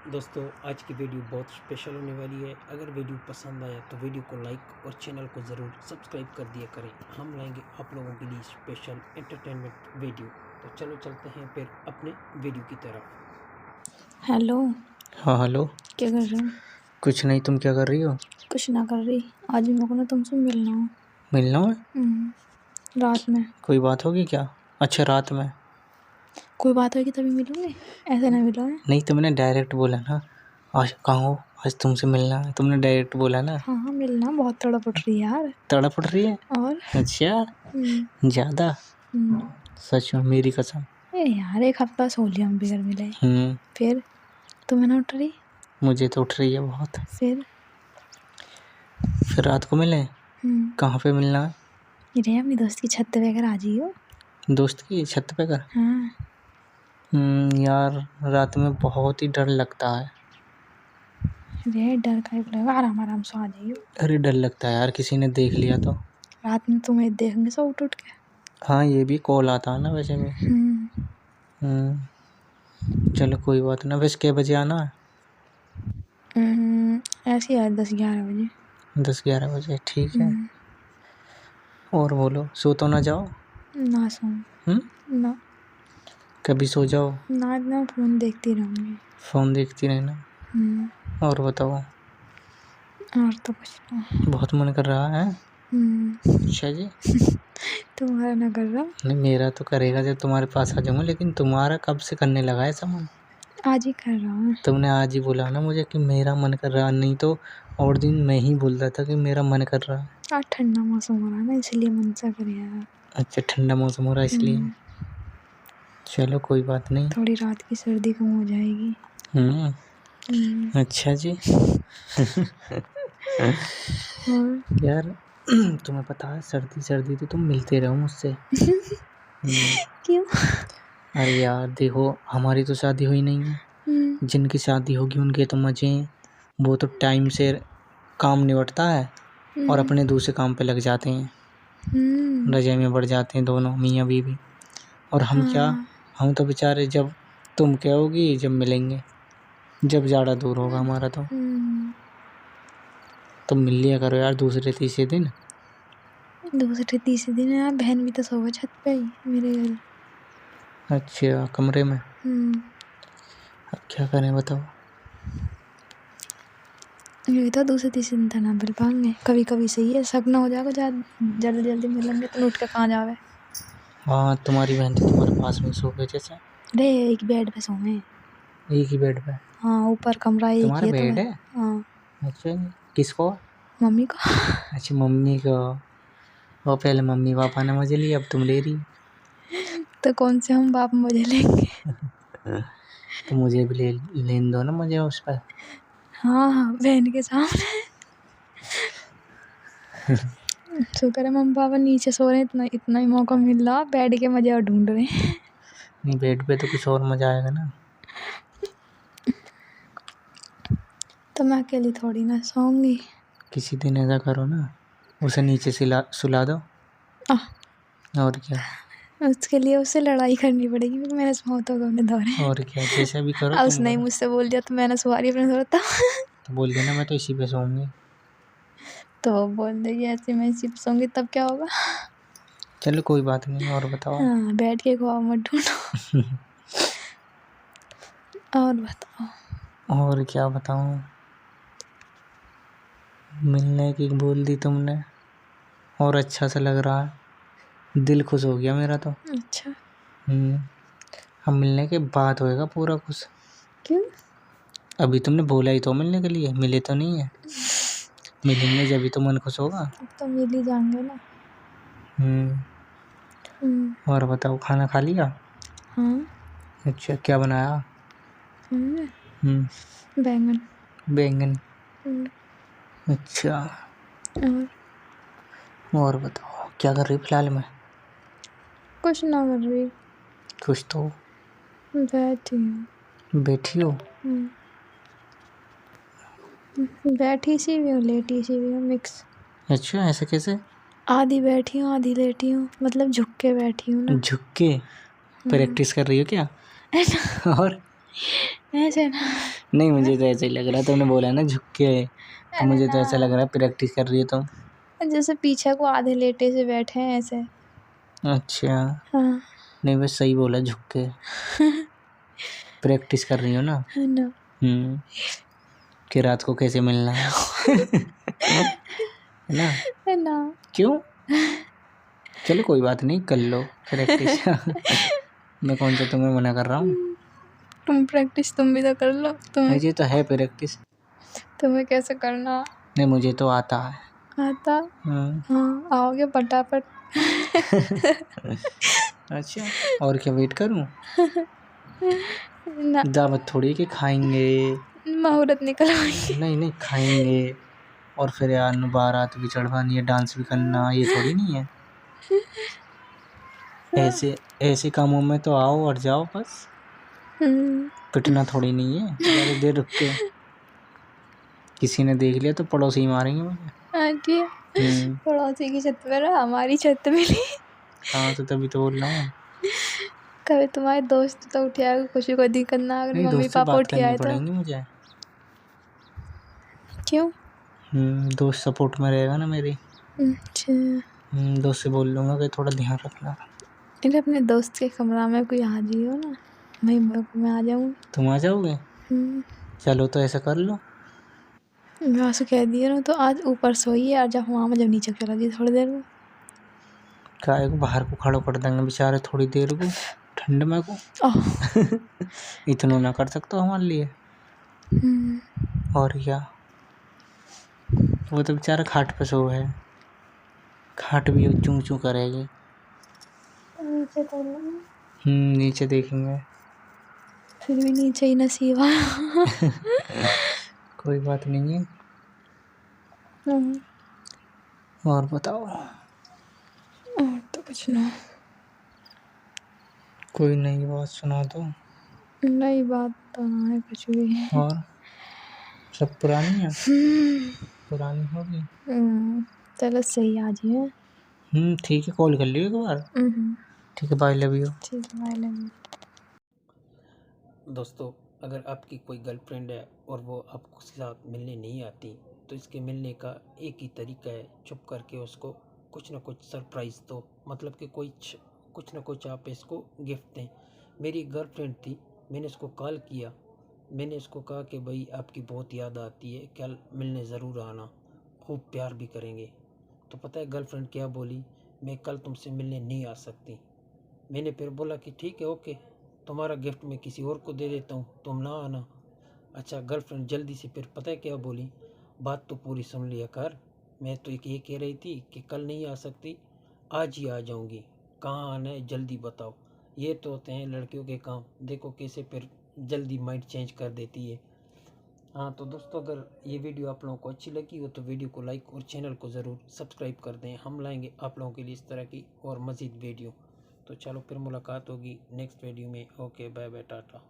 दोस्तों आज की वीडियो बहुत स्पेशल होने वाली है। अगर वीडियो पसंद आया तो वीडियो को लाइक और चैनल को ज़रूर सब्सक्राइब कर दिया करें। हम लाएंगे आप लोगों के लिए स्पेशल एंटरटेनमेंट वीडियो। तो चलो चलते हैं फिर अपने वीडियो की तरफ। हेलो। हाँ हेलो। क्या कर रहे हो? कुछ नहीं, तुम क्या कर रही हो? कुछ ना कर रही। आज मेरे को ना तुमसे मिलना हो। मिलना है? रात में। कोई बात होगी क्या? अच्छा, रात में कोई बात होगी तभी मिलोगे, ऐसे ना मिलोगे। नहीं, तुमने डायरेक्ट बोला ना। आज कहाँ हो? आज तुमसे मिलना है, तुमने डायरेक्ट बोला ना। हाँ हाँ मिलना। बहुत तड़प उठ रही है यार। तड़प उठ रही है? और अच्छा, ज़्यादा? सच में, मेरी कसम। यार एक हफ्ता सो लिया हम बिगर मिले। फिर तुम्हें ना उठ रही? मुझे तो उठ रही है बहुत। फिर रात को मिले? कहाँ पे मिलना है? रे अपनी दोस्त की छत पे कर आ जाइयो। दोस्त की छत पे कर? हाँ। यार रात में बहुत ही डर लगता है। रे डर का लगेगा, आराम आराम से आ जाइयो। अरे डर लगता है यार, किसी ने देख लिया तो। रात में तुम्हें देखेंगे सब उठ उठ के। हाँ, ये भी कॉल आता है ना वैसे में। चलो कोई बात ना। वैसे कै बजे आना है? ऐसे ही आज 10-11 बजे। 10-11 बजे ठीक है। और बोलो, सो तो ना जाओ? ना सो ना कभी सो जाओ। ना ना फोन देखती रहूंगी। फ़ोन देखती रहना। और बताओ। और तो कुछ ना। बहुत मन कर रहा है? अच्छा जी। तुम्हारा ना कर रहा? नहीं, मेरा तो करेगा जब तुम्हारे पास आ जाऊंगा, लेकिन तुम्हारा कब से करने लगा है ऐसा मन? आज ही कर रहा हूँ। तुमने आज ही बोला ना मुझे कि मेरा मन कर रहा, नहीं तो और दिन मैं ही बोलता था कि मेरा मन कर रहा है। आज ठंडा मौसम हो रहा है ना, इसलिए मन सा कर यार। अच्छा, ठंडा मौसम हो रहा है इसलिए। चलो कोई बात नहीं। थोड़ी रात की सर्दी कम हो जाएगी। अच्छा जी। और यार तुम्हें पता है, सर्दी सर्दी तो तुम मिलते रहो मुझसे। क्यों? अरे यार देखो, हमारी तो शादी हुई नहीं है। जिनकी शादी होगी उनके तो मजे हैं। वो तो टाइम से काम निपटता है और अपने दूसरे काम पे लग जाते हैं। रजाई में बढ़ जाते हैं दोनों मियाँ बीवी। और हम क्या, हम तो बेचारे जब तुम कहोगी जब मिलेंगे, जब ज़्यादा दूर होगा हमारा तो। तुम मिल लिया करो यार दूसरे तीसरे दिन। दूसरे तीसरे दिन यार बहन भी तो सोवे छत पे ही मेरे घर। अच्छा, कमरे में। अब क्या करें बताओ। ये तो दूसरे तीसरे दिन तो ना मिल पाएंगे। कभी कभी सही है, शक ना हो जाएगा जल्दी जल्दी मिलेंगे तो उठ के कहाँ जावे। हाँ, तुम्हारी बहन तो तुम्हारे पास में सो गए जैसे। रे एक बेड पे सोवे। एक ही बेड पे? हाँ ऊपर कमरा एक तुम्हारा ही है बेड तो। है? हाँ अच्छा जी। किसको? मम्मी को। अच्छा, मम्मी को। वो पहले मम्मी पापा ने मजे लिए, अब तुम ले रही। तो कौन से हम बाप मजे लेंगे। तो मुझे भी लेने दो ना मजे उस पर। हाँ हाँ बहन के सामने। शुक्र है मम्मी पापा नीचे सो रहे हैं, इतना इतना ही मौका मिल रहा, बेड के मजे और ढूंढ रहे हैं। नहीं, बेड पे तो कुछ और मजा आएगा ना। तो मैं अकेली थोड़ी ना सोऊंगी। किसी दिन ऐसा करो ना, उसे नीचे सुला दो। और क्या। उसके लिए उससे लड़ाई करनी पड़ेगी क्योंकि मैंने सुहा तो अपने दौरे। और क्या, जैसा भी करो तुम उसने ही करो। मुझसे बोल दिया तो मैंने सुहा रही अपने दौरे तो बोल देना मैं तो इसी पे सोऊंगी। तो वो बोल देगी ऐसे मैं इसी पे सोऊंगी तब क्या होगा। चलो कोई बात नहीं, और बताओ। हाँ बैठ के ख्वाब मत ढूंढो। और बताओ। और क्या बताऊं। मिलने की बोल दी तुमने, और अच्छा सा लग रहा है, दिल खुश हो गया मेरा तो। अच्छा हम मिलने के बाद होएगा पूरा खुश। क्यों? अभी तुमने बोला ही तो मिलने के लिए, मिले तो नहीं है। मिलेंगे जब भी तो मन खुश होगा। अब तो मिल ही जाएंगे ना। और बताओ, खाना खा लिया? हाँ अच्छा, क्या बनाया? बैंगन। बैंगन। अच्छा। और बताओ, क्या कर रही फिलहाल में? कुछ ना कर रही। कुछ तो। बैठी हूँ। बैठी हो? बैठी सी भी हूँ लेटी सी भी हूँ मिक्स। अच्छा, ऐसे कैसे? आधी बैठी हूँ आधी लेटी हूँ, मतलब झुक के बैठी हूँ ना। झुक के? प्रैक्टिस कर रही हो क्या? और ऐसे ना। नहीं मुझे तो ऐसा ही लग रहा है, तुमने बोला ना झुक के, तो मुझे तो ऐसा लग रहा है प्रैक्टिस कर रही हो तुम। जैसे पीछे को आधे लेटे से बैठे हैं ऐसे। अच्छा हाँ। नहीं बस सही बोला, झुक के प्रैक्टिस कर रही हो ना। है ना। कि रात को कैसे मिलना है है ना। है ना। क्यों? चलो कोई बात नहीं, कर लो प्रैक्टिस मैं कौन सा तुम्हें मना कर रहा हूँ। तुम प्रैक्टिस तुम भी तो कर लो। तुम्हें मुझे तो है प्रैक्टिस। तुम्हें कैसे करना नहीं मुझे तो आता है। आता? हाँ। हाँ आओगे फटाफट। अच्छा और क्या वेट करूँ? ना दावत थोड़ी कि खाएंगे। मुहूर्त निकल आई। नहीं नहीं खाएंगे और फिर यार बारात भी चढ़वानी है, डांस भी करना, ये थोड़ी नहीं है। ऐसे ऐसे कामों में तो आओ और जाओ बस, पिटना थोड़ी नहीं है ज़्यादा देर रुक के। किसी ने देख लिया तो पड़ोसी मारेंगे मुझे। आंटी हम्म। पड़ोसी की छत पर हमारी छत मिली। हाँ तो तभी तो बोल रहा हूँ। कभी तुम्हारे दोस्त तो उठे आए, कुछ को दिक्कत ना, अगर नहीं मम्मी दोस्त से पापा बात उठे करनी आए तो? पड़ेगी मुझे। क्यों? दोस्त सपोर्ट में रहेगा ना मेरी। अच्छा दोस्त से बोल लूँगा कि थोड़ा ध्यान रखना। इन्हें अपने दोस्त के कमरा में कोई आ जाइयो ना, मैं आ जाऊँ। तुम आ जाओगे? चलो तो ऐसा कर लो। मैं से कह दिया ना तो आज ऊपर सोइए और जब वहाँ में जब नीचे चला जाइए थोड़ी देर में। काय को बाहर को खड़ो कर देंगे बेचारे थोड़ी देर को, ठंड में को इतना ना कर सकते हो हमारे लिए। और क्या, वो तो बेचारा खाट पे सो है, खाट भी ऊँचू ऊँचू करेगी। नीचे तो नीचे देखेंगे। फिर भी नीचे ही नसीब आया। कोई बात नहीं है। और बताओ। और तो कुछ ना। कोई नई बात सुना दो। नई बात तो ना है कुछ भी। और सब पुरानी है, पुरानी होगी। चलो सही आ जाइए। ठीक है, कॉल कर लियो एक बार। ठीक है, बाय, लव यू। ठीक है बाय लव यू। दोस्तों अगर आपकी कोई गर्लफ्रेंड है और वो आपको उसके साथ मिलने नहीं आती तो इसके मिलने का एक ही तरीका है, चुप करके उसको कुछ ना कुछ सरप्राइज़ दो, मतलब कि कुछ ना कुछ आप इसको गिफ्ट दें। मेरी गर्लफ्रेंड थी, मैंने उसको कॉल किया, मैंने उसको कहा कि भाई आपकी बहुत याद आती है, कल मिलने ज़रूर आना, खूब प्यार भी करेंगे। तो पता है गर्लफ्रेंड क्या बोली? मैं कल तुमसे मिलने नहीं आ सकती। मैंने फिर बोला कि ठीक है ओके, तुम्हारा गिफ्ट मैं किसी और को दे देता हूँ, तुम ना आना। अच्छा गर्लफ्रेंड जल्दी से फिर पता है क्या बोली? बात तो पूरी सुन लिया कर, मैं तो ये कह रही थी कि कल नहीं आ सकती, आज ही आ जाऊँगी, कहाँ आना है जल्दी बताओ। ये तो होते हैं लड़कियों के काम, देखो कैसे फिर जल्दी माइंड चेंज कर देती है। हाँ तो दोस्तों अगर ये वीडियो आप लोगों को अच्छी लगी हो तो वीडियो को लाइक और चैनल को ज़रूर सब्सक्राइब कर दें, हम लाएंगे आप लोगों के लिए इस तरह की और मज़ीद वीडियो। तो चलो फिर मुलाकात होगी नेक्स्ट वीडियो में। Okay bye bye Tata.